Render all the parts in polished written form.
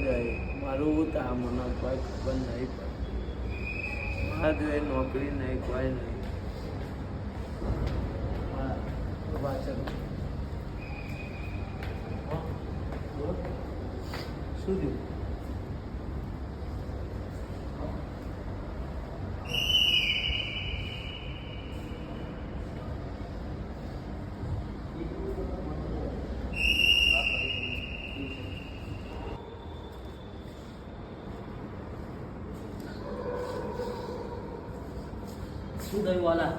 જાય મારું ઉતા મને કોઈ ખબર નહીં પડે મારા જોડે નોકરી નહીં કોઈ નહીં વાંચન શું થયું શું થયું વાલા?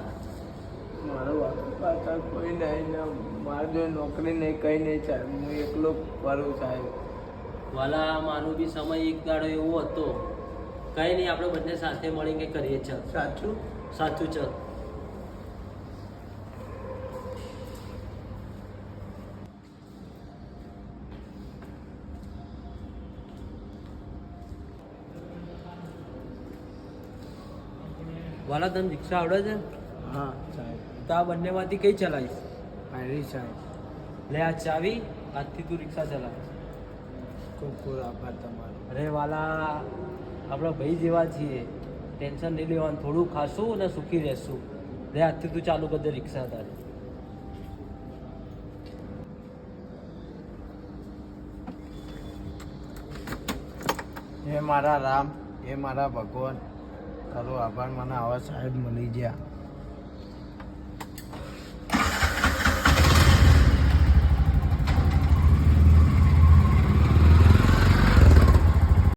મારો પાછા કોઈ નહીં ને મારી જોડે નોકરી નહીં કંઈ નહીં સાહેબ હું એકલો ફરું સાહેબ વાલા મારું બી સમય એક દાડો એવો હતો. કંઈ નહીં, આપણે બંને સાથે મળીને કરીએ. ચાલ સાચું સાચું ચાલ. વાલા તને રિક્ષા આવડે છે? હા સાહેબ તો આ બંનેમાંથી કઈ ચલાવીશ? મારી સાહેબ લે આ ચાવી, આજથી તું રિક્ષા ચલાવ. ખૂબ ખૂબ આભાર તમારો અરે વાલા, આપણા ભાઈ જેવા છીએ, ટેન્શન નહીં લેવાનું. થોડું ખાશું અને સુખી રહેશું. લે આજથી તું ચાલુ કરી દે રિક્ષા તારી. હે મારા રામ, હે મારા ભગવાન, તારો આભાર મને આવા સાહેબ મળી ગયા.